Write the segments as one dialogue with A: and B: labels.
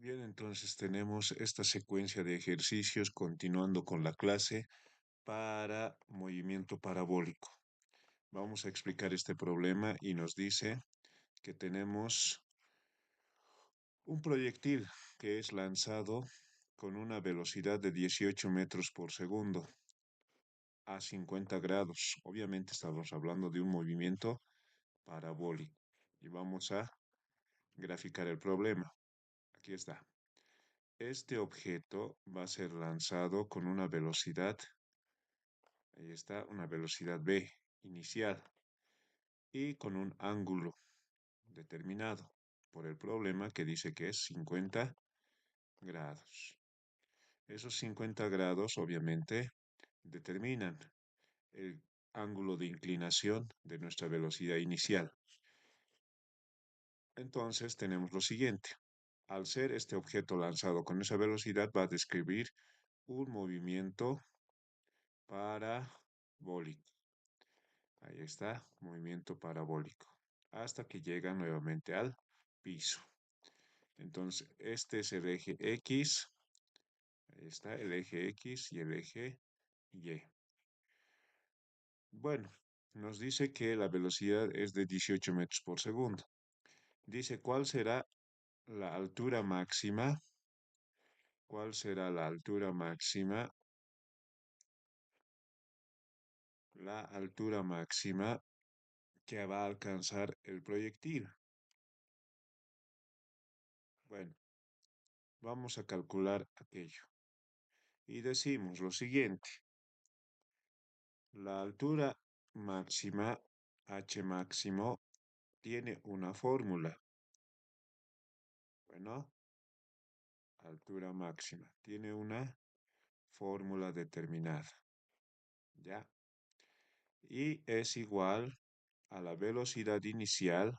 A: Bien, entonces tenemos esta secuencia de ejercicios continuando con la clase para movimiento parabólico. Vamos a explicar este problema y nos dice que tenemos un proyectil que es lanzado con una velocidad de 18 metros por segundo a 50 grados. Obviamente estamos hablando de un movimiento parabólico y vamos a graficar el problema. Aquí está. Este objeto va a ser lanzado con una velocidad, ahí está, una velocidad v inicial y con un ángulo determinado por el problema que dice que es 50 grados. Esos 50 grados obviamente determinan el ángulo de inclinación de nuestra velocidad inicial. Entonces tenemos lo siguiente. Al ser este objeto lanzado con esa velocidad va a describir un movimiento parabólico. Ahí está, movimiento parabólico, hasta que llega nuevamente al piso. Entonces, este es el eje X, ahí está el eje X y el eje Y. Bueno, nos dice que la velocidad es de 18 metros por segundo. Dice, ¿cuál será la altura máxima? ¿Cuál será la altura máxima? La altura máxima que va a alcanzar el proyectil. Bueno, vamos a calcular aquello. Y decimos lo siguiente. La altura máxima, H máximo, tiene una fórmula. Bueno, altura máxima, tiene una fórmula determinada. ¿Ya? Y es igual a la velocidad inicial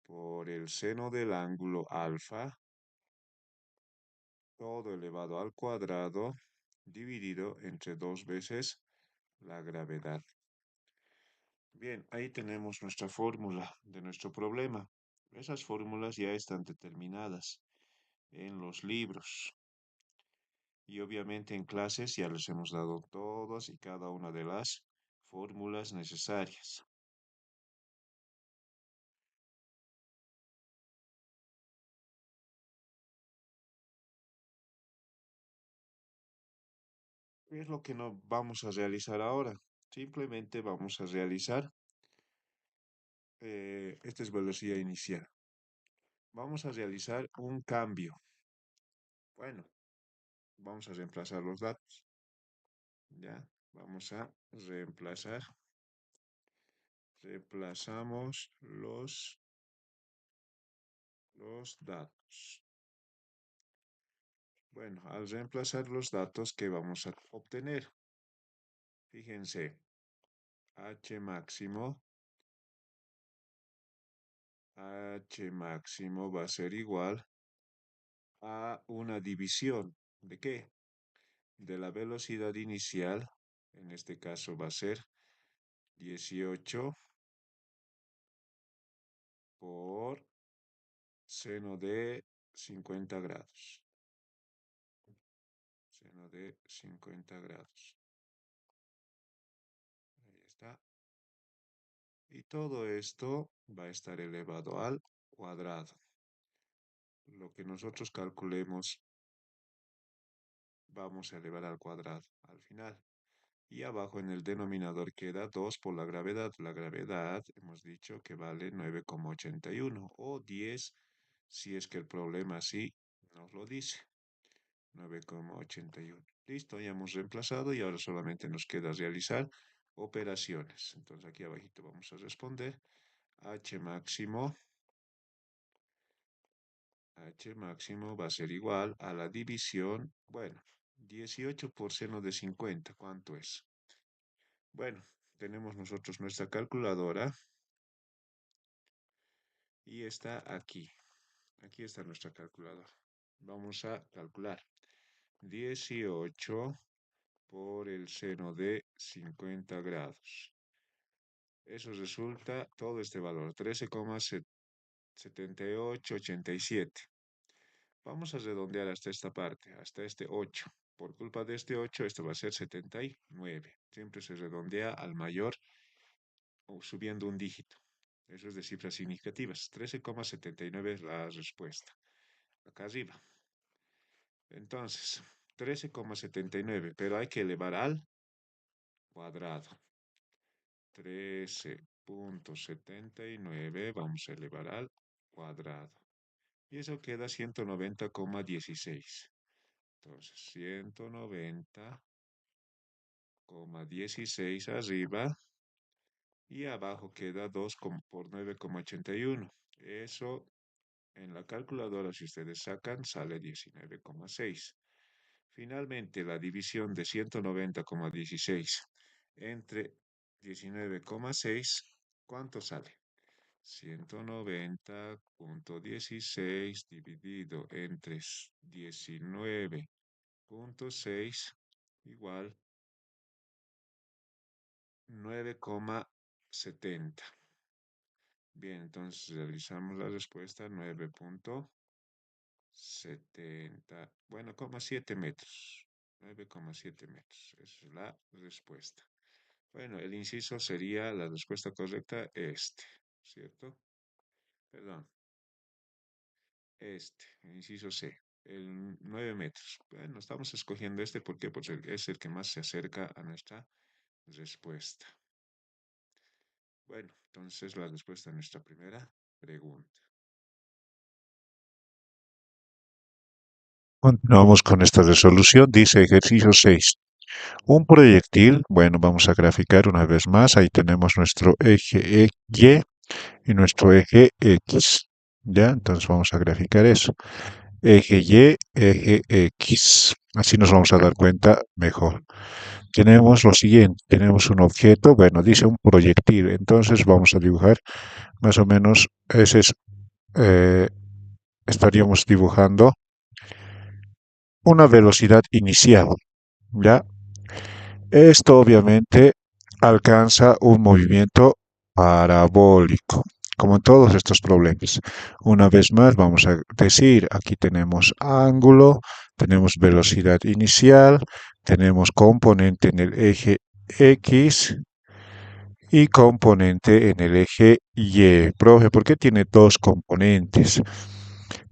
A: por el seno del ángulo alfa, todo elevado al cuadrado, dividido entre 2 veces la gravedad. Bien, ahí tenemos nuestra fórmula de nuestro problema. Esas fórmulas ya están determinadas en los libros. Y obviamente en clases ya les hemos dado todas y cada una de las fórmulas necesarias. ¿Qué es lo que no vamos a realizar ahora? Simplemente vamos a realizar, esta es velocidad inicial. Vamos a realizar un cambio. Bueno, vamos a reemplazar los datos. Ya, vamos a reemplazar. Reemplazamos los datos. Bueno, al reemplazar los datos que vamos a obtener, fíjense, H máximo, H máximo va a ser igual a una división. ¿De qué? De la velocidad inicial, en este caso va a ser 18 por seno de 50 grados. Seno de 50 grados. Ahí está. Y todo esto va a estar elevado al cuadrado. Lo que nosotros calculemos vamos a elevar al cuadrado al final. Y abajo en el denominador queda 2 por la gravedad. La gravedad hemos dicho que vale 9,81 o 10 si es que el problema así nos lo dice. 9,81. Listo, ya hemos reemplazado y ahora solamente nos queda realizar operaciones. Entonces aquí abajito vamos a responder. H máximo. H máximo va a ser igual a la división, bueno, 18 por seno de 50. ¿Cuánto es? Bueno, tenemos nosotros nuestra calculadora y está aquí. Aquí está nuestra calculadora. Vamos a calcular. 18 por el seno de 50 grados. Eso resulta todo este valor, 13,7887. Vamos a redondear hasta esta parte, hasta este 8. Por culpa de este 8, esto va a ser 79. Siempre se redondea al mayor o subiendo un dígito. Eso es de cifras significativas. 13,79 es la respuesta. Acá arriba. Entonces, 13,79, pero hay que elevar al cuadrado. 13,79 vamos a elevar al cuadrado. Y eso queda 190,16. Entonces, 190,16 arriba y abajo queda 2 por 9,81. Eso en la calculadora, si ustedes sacan, sale 19,6. Finalmente, la división de 190,16 entre 19,6, ¿cuánto sale? 190,16 dividido entre 19,6 igual 9,70. Bien, entonces realizamos la respuesta 9,70. Bueno, 7 metros. 9,7 metros. Esa es la respuesta. Bueno, el inciso sería la respuesta correcta este, ¿cierto? Perdón, el inciso C, el 9 metros. Bueno, estamos escogiendo este, ¿por qué? Porque es el que más se acerca a nuestra respuesta. Bueno, entonces la respuesta a nuestra primera pregunta. Continuamos con esta resolución. Dice ejercicio 6. Un proyectil, bueno, vamos a graficar una vez más. Ahí tenemos nuestro eje Y y nuestro eje X. ¿Ya? Entonces vamos a graficar eso. Eje Y, eje X. Así nos vamos a dar cuenta mejor. Tenemos lo siguiente, tenemos un objeto, bueno, dice un proyectil, entonces vamos a dibujar más o menos, eh, estaríamos dibujando una velocidad inicial, ¿ya? Esto obviamente alcanza un movimiento parabólico, como en todos estos problemas. Una vez más, vamos a decir, aquí tenemos ángulo, tenemos velocidad inicial, tenemos componente en el eje X y componente en el eje Y. Profe, ¿por qué tiene dos componentes?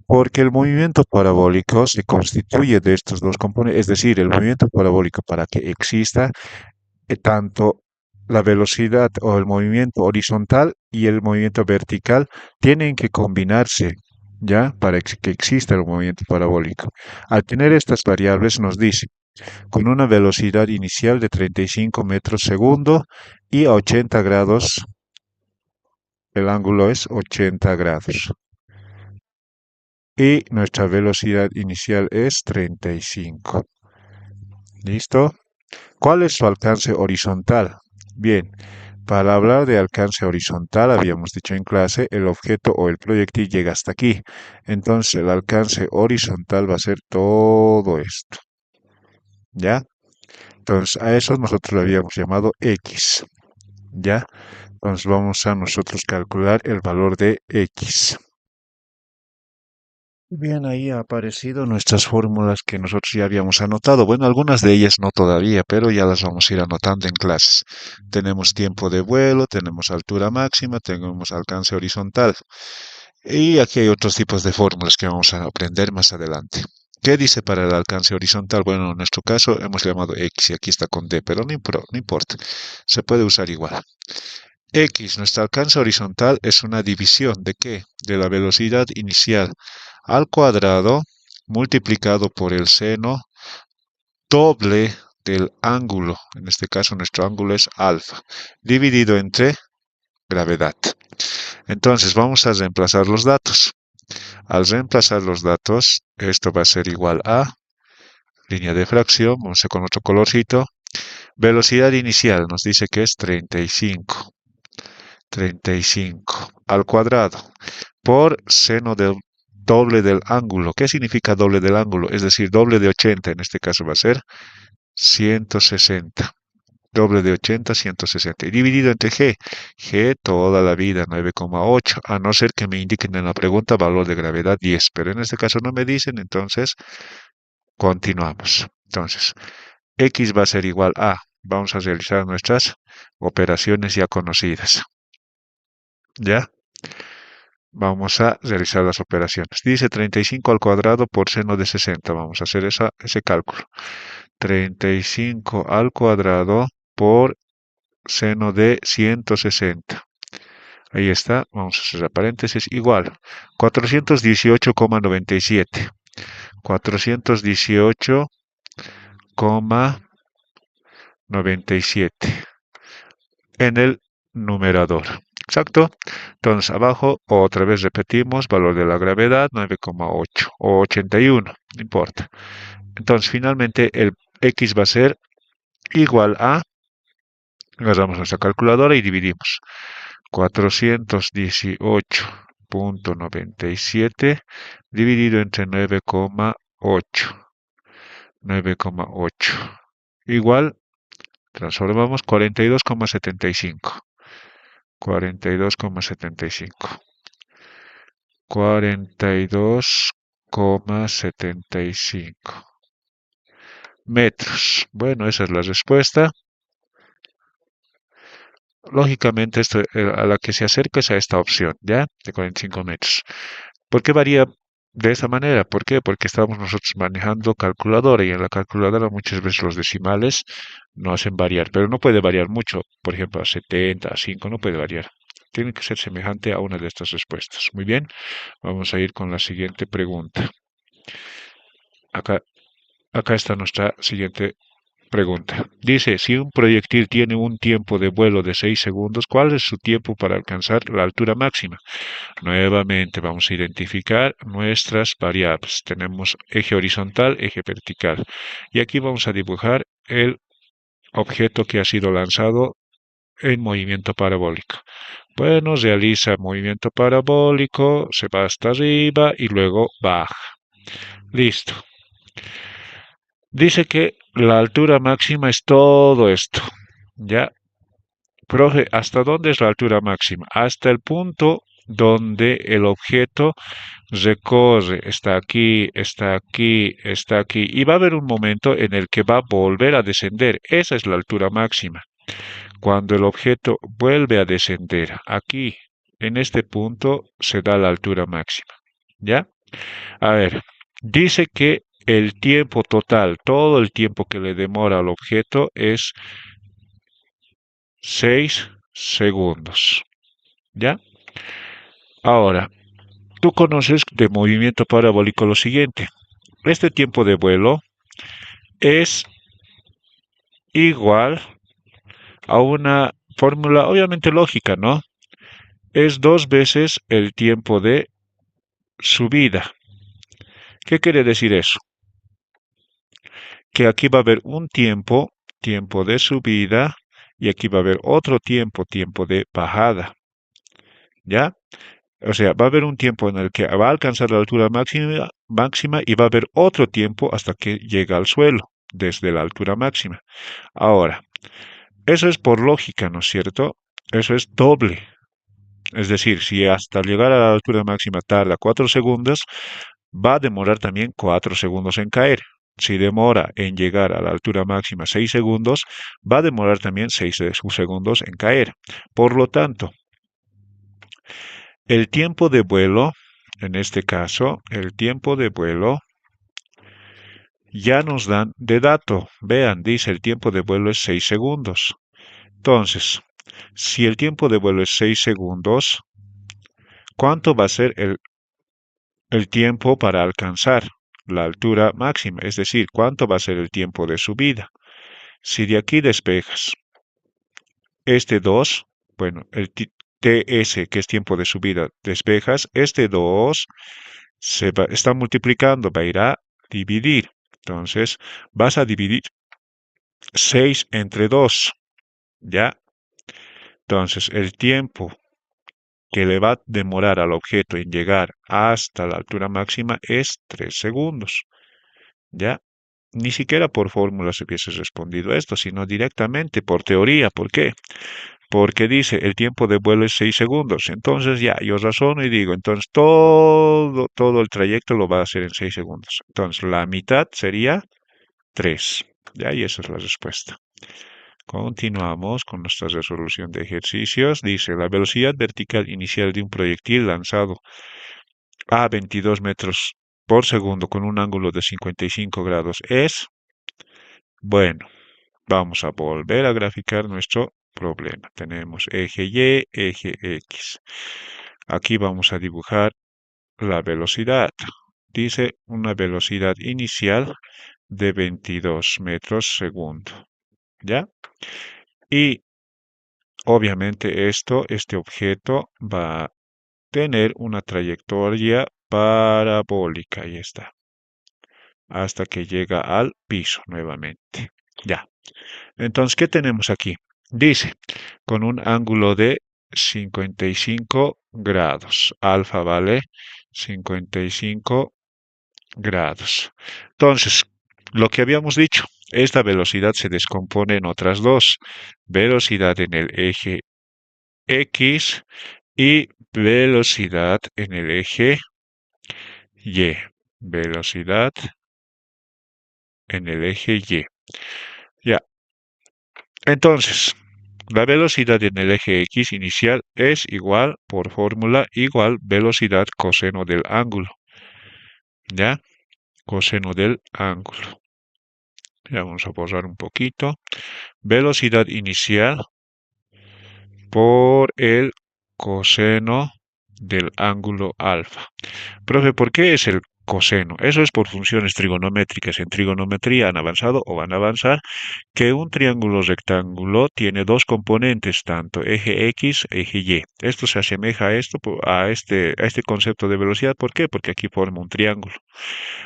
A: Porque el movimiento parabólico se constituye de estos dos componentes, es decir, el movimiento parabólico para que exista tanto la velocidad o el movimiento horizontal y el movimiento vertical tienen que combinarse, ¿ya? Para que exista el movimiento parabólico. Al tener estas variables nos dice, con una velocidad inicial de 35 metros segundo y a 80 grados, el ángulo es 80 grados. Y nuestra velocidad inicial es 35. ¿Listo? ¿Cuál es su alcance horizontal? Bien, para hablar de alcance horizontal, habíamos dicho en clase, el objeto o el proyectil llega hasta aquí. Entonces, el alcance horizontal va a ser todo esto. ¿Ya? Entonces, a eso nosotros lo habíamos llamado X. ¿Ya? Entonces, vamos a nosotros calcular el valor de X. Bien, ahí ha aparecido nuestras fórmulas que nosotros ya habíamos anotado. Bueno, algunas de ellas no todavía, pero ya las vamos a ir anotando en clases. Tenemos tiempo de vuelo, tenemos altura máxima, tenemos alcance horizontal. Y aquí hay otros tipos de fórmulas que vamos a aprender más adelante. ¿Qué dice para el alcance horizontal? Bueno, en nuestro caso hemos llamado X y aquí está con D, pero no importa. Se puede usar igual. X, nuestro alcance horizontal es una división ¿de qué? De la velocidad inicial al cuadrado multiplicado por el seno doble del ángulo. En este caso nuestro ángulo es alfa, dividido entre gravedad. Entonces vamos a reemplazar los datos. Al reemplazar los datos, esto va a ser igual a línea de fracción, vamos a con otro colorcito. Velocidad inicial nos dice que es 35. 35 al cuadrado por seno del doble del ángulo. ¿Qué significa doble del ángulo? Es decir, doble de 80, en este caso va a ser 160.
B: Doble de 80, 160. Y dividido entre G. G toda la vida, 9,8. A no ser que me indiquen en la pregunta valor de gravedad 10. Pero en este caso no me dicen, entonces continuamos. Entonces, X va a ser igual a. Vamos a realizar nuestras operaciones ya conocidas. ¿Ya? Vamos a realizar las operaciones. Dice 35 al cuadrado por seno de 60. Vamos a hacer ese cálculo. 35 al cuadrado por seno de 160. Ahí está. Vamos a cerrar paréntesis. Igual. 418,97. 418,97 en el numerador. Exacto. Entonces abajo otra vez repetimos valor de la gravedad 9,8 o 81, no importa. Entonces finalmente el X va a ser igual a, agarramos nuestra calculadora y dividimos 418,97 dividido entre 9,8. 9,8. Igual, transformamos 42,75. 42,75. 42,75 metros. Bueno, esa es la respuesta. Lógicamente, esto a la que se acerca es a esta opción, ¿ya? De 45 metros. ¿Por qué varía de esa manera? ¿Por qué? Porque estamos nosotros manejando calculadora y en la calculadora muchas veces los decimales no hacen variar, pero no puede variar mucho. Por ejemplo, a 70, a 5 no puede variar. Tiene que ser semejante a una de estas respuestas. Muy bien, vamos a ir con la siguiente pregunta. Acá, acá está nuestra siguiente pregunta. Dice, si un proyectil tiene un tiempo de vuelo de 6 segundos, ¿cuál es su tiempo para alcanzar la altura máxima? Nuevamente vamos a identificar nuestras variables. Tenemos eje horizontal, eje vertical. Y aquí vamos a dibujar el objeto que ha sido lanzado en movimiento parabólico. Bueno, realiza movimiento parabólico, se va hasta arriba y luego baja. Listo. Dice que la altura máxima es todo esto. ¿Ya? Profe, ¿hasta dónde es la altura máxima? Hasta el punto donde el objeto recorre, está aquí, está aquí, está aquí, y va a haber un momento en el que va a volver a descender. Esa es la altura máxima. Cuando el objeto vuelve a descender, aquí, en este punto, se da la altura máxima. ¿Ya? A ver, dice que el tiempo total, todo el tiempo que le demora al objeto es 6 segundos. ¿Ya? Ahora, tú conoces de movimiento parabólico lo siguiente. Este tiempo de vuelo es igual a una fórmula obviamente lógica, ¿no? Es dos veces el tiempo de subida. ¿Qué quiere decir eso? Que aquí va a haber un tiempo, tiempo de subida, y aquí va a haber otro tiempo, tiempo de bajada. ¿Ya? O sea, va a haber un tiempo en el que va a alcanzar la altura máxima y va a haber otro tiempo hasta que llega al suelo, desde la altura máxima. Ahora, eso es por lógica, ¿no es cierto? Eso es doble. Es decir, si hasta llegar a la altura máxima tarda 4 segundos, va a demorar también 4 segundos en caer. Si demora en llegar a la altura máxima 6 segundos, va a demorar también 6 segundos en caer. Por lo tanto, el tiempo de vuelo, en este caso, el tiempo de vuelo, ya nos dan de dato. Vean, dice el tiempo de vuelo es 6 segundos. Entonces, si el tiempo de vuelo es 6 segundos, ¿cuánto va a ser el tiempo para alcanzar la altura máxima? Es decir, ¿cuánto va a ser el tiempo de subida? Si de aquí despejas este 2, bueno, el TS, que es tiempo de subida, despejas, este 2 está multiplicando, va a ir a dividir. Entonces, vas a dividir 6 entre 2, ¿ya? Entonces, el tiempo que le va a demorar al objeto en llegar hasta la altura máxima es 3 segundos, ¿ya? ni siquiera por fórmulas hubiese respondido esto, sino directamente por teoría. ¿Por qué? Porque dice el tiempo de vuelo es 6 segundos. Entonces ya, yo razono y digo, entonces todo el trayecto lo va a hacer en 6 segundos. Entonces la mitad sería 3. Ya, y esa es la respuesta. Continuamos con nuestra resolución de ejercicios. Dice, la velocidad vertical inicial de un proyectil lanzado a 22 metros por segundo con un ángulo de 55 grados es, bueno, vamos a volver a graficar nuestro problema. Tenemos eje Y, eje X. Aquí vamos a dibujar la velocidad. Dice una velocidad inicial de 22 metros segundo. ¿Ya? Y obviamente este objeto va a tener una trayectoria parabólica. Ahí está. Hasta que llega al piso nuevamente. Ya. Entonces, ¿qué tenemos aquí? Dice, con un ángulo de 55 grados. Alfa vale 55 grados. Entonces, lo que habíamos dicho, esta velocidad se descompone en otras dos. Velocidad en el eje X y velocidad en el eje Y. Velocidad en el eje Y. Ya. Entonces, la velocidad en el eje X inicial es igual, por fórmula, igual velocidad coseno del ángulo. ¿Ya? Coseno del ángulo. Ya vamos a borrar un poquito. Velocidad inicial por el coseno del ángulo alfa. Profe, ¿por qué es el coseno? Eso es por funciones trigonométricas. En trigonometría han avanzado o van a avanzar que un triángulo rectángulo tiene dos componentes, tanto eje X, eje Y. Esto se asemeja a esto, a este concepto de velocidad. ¿Por qué? Porque aquí forma un triángulo.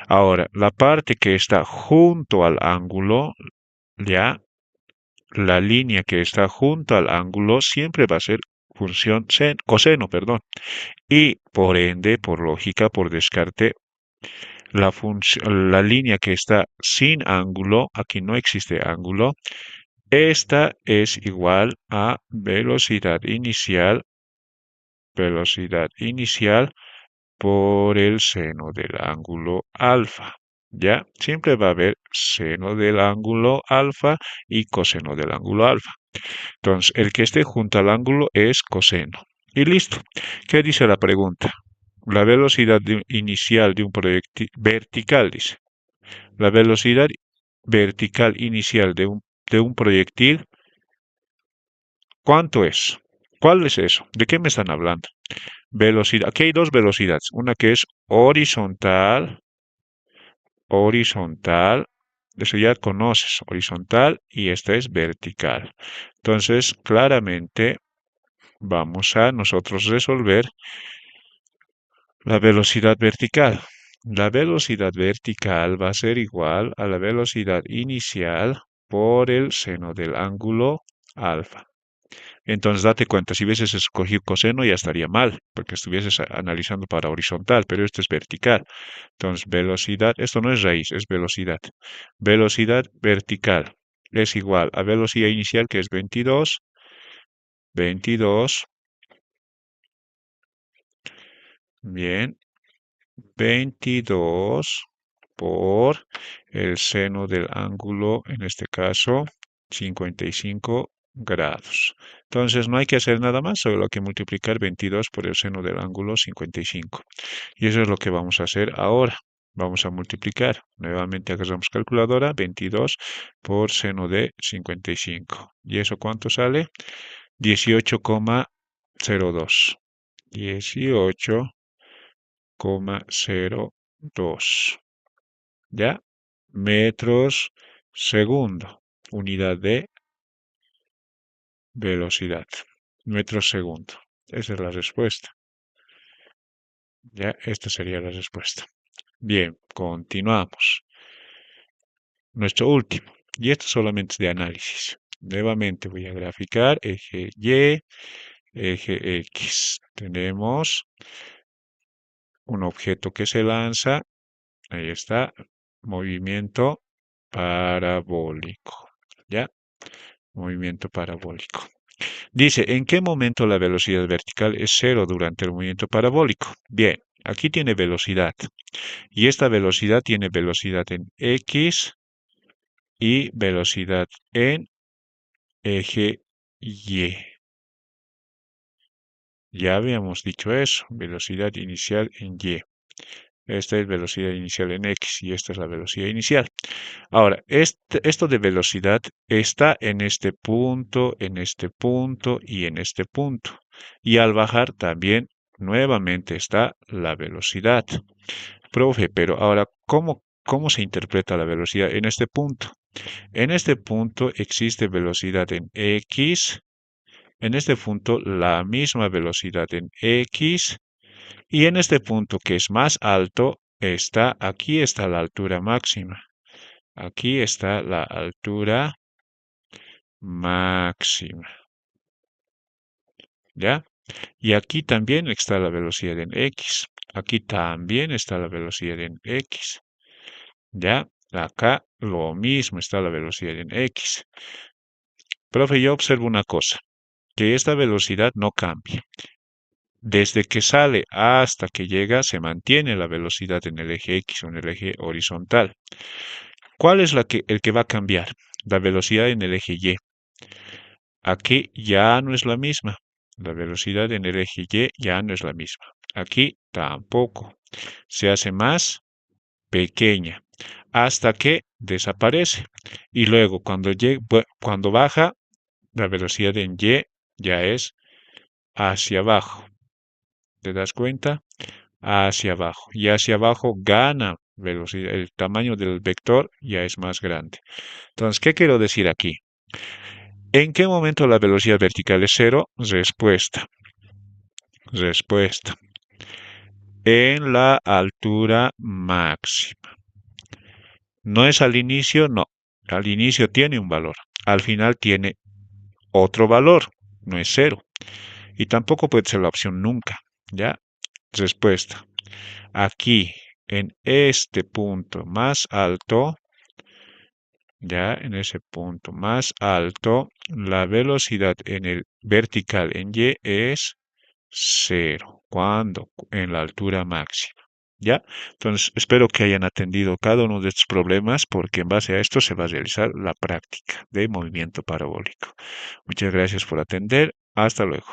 B: Ahora, la parte que está junto al ángulo, ya, la línea que está junto al ángulo siempre va a ser función coseno, perdón. Y por ende, por lógica, por descarte, la línea que está sin ángulo, aquí no existe ángulo, esta es igual a velocidad inicial por el seno del ángulo alfa. ¿Ya? Siempre va a haber seno del ángulo alfa y coseno del ángulo alfa. Entonces, el que esté junto al ángulo es coseno. Y listo. ¿Qué dice la pregunta? La velocidad inicial de un proyectil vertical, dice. La velocidad vertical inicial de un proyectil, ¿cuánto es? ¿Cuál es eso? ¿De qué me están hablando? Velocidad. Aquí hay dos velocidades. Una que es horizontal. Eso ya conoces, horizontal, y esta es vertical. Entonces, claramente vamos a nosotros resolver la velocidad vertical. La velocidad vertical va a ser igual a la velocidad inicial por el seno del ángulo alfa. Entonces, date cuenta, si hubieses escogido coseno ya estaría mal, porque estuvieses analizando para horizontal, pero esto es vertical. Entonces, velocidad, esto no es raíz, es velocidad. Velocidad vertical es igual a velocidad inicial, que es 22, bien, 22 por el seno del ángulo, en este caso, 55 grados. Entonces no hay que hacer nada más, solo hay que multiplicar 22 por el seno del ángulo 55. Y eso es lo que vamos a hacer ahora. Vamos a multiplicar. Nuevamente agarramos calculadora, 22 por seno de 55. ¿Y eso cuánto sale? 18,02. 18,02. ¿Ya? Metros segundo. Unidad de velocidad. Metros segundo. Esa es la respuesta. ¿Ya? Esta sería la respuesta. Bien, continuamos. Nuestro último. Y esto solamente es de análisis. Nuevamente voy a graficar eje Y, eje X. Tenemos un objeto que se lanza. Ahí está. Movimiento parabólico. ¿Ya? Movimiento parabólico. Dice, ¿en qué momento la velocidad vertical es cero durante el movimiento parabólico? Bien, aquí tiene velocidad. Y esta velocidad tiene velocidad en X y velocidad en eje Y. Ya habíamos dicho eso, velocidad inicial en Y. Esta es velocidad inicial en X y esta es la velocidad inicial. Ahora, esto de velocidad está en este punto y en este punto. Y al bajar también nuevamente está la velocidad. Profe, pero ahora, ¿cómo se interpreta la velocidad en este punto? En este punto existe velocidad en X. En este punto la misma velocidad en X. Y en este punto que es más alto, aquí está la altura máxima. Aquí está la altura máxima. ¿Ya? Y aquí también está la velocidad en X. Aquí también está la velocidad en X. ¿Ya? Acá lo mismo está la velocidad en X. Profe, yo observo una cosa, que esta velocidad no cambia. Desde que sale hasta que llega se mantiene la velocidad en el eje X o en el eje horizontal. ¿Cuál es el que va a cambiar? La velocidad en el eje Y. Aquí ya no es la misma. La velocidad en el eje Y ya no es la misma. Aquí tampoco. Se hace más pequeña hasta que desaparece. Y luego cuando baja, la velocidad en Y ya es hacia abajo. ¿Te das cuenta? Hacia abajo. Y hacia abajo gana velocidad. El tamaño del vector ya es más grande. Entonces, ¿qué quiero decir aquí? ¿En qué momento la velocidad vertical es cero? Respuesta. Respuesta. En la altura máxima. ¿No es al inicio? No. Al inicio tiene un valor. Al final tiene otro valor. No es cero. Y tampoco puede ser la opción nunca. ¿Ya? Respuesta. Aquí, en este punto más alto, ya en ese punto más alto, la velocidad en el vertical en Y es cero. ¿Cuándo? En la altura máxima. ¿Ya? Entonces, espero que hayan atendido cada uno de estos problemas porque en base a esto se va a realizar la práctica de movimiento parabólico. Muchas gracias por atender. Hasta luego.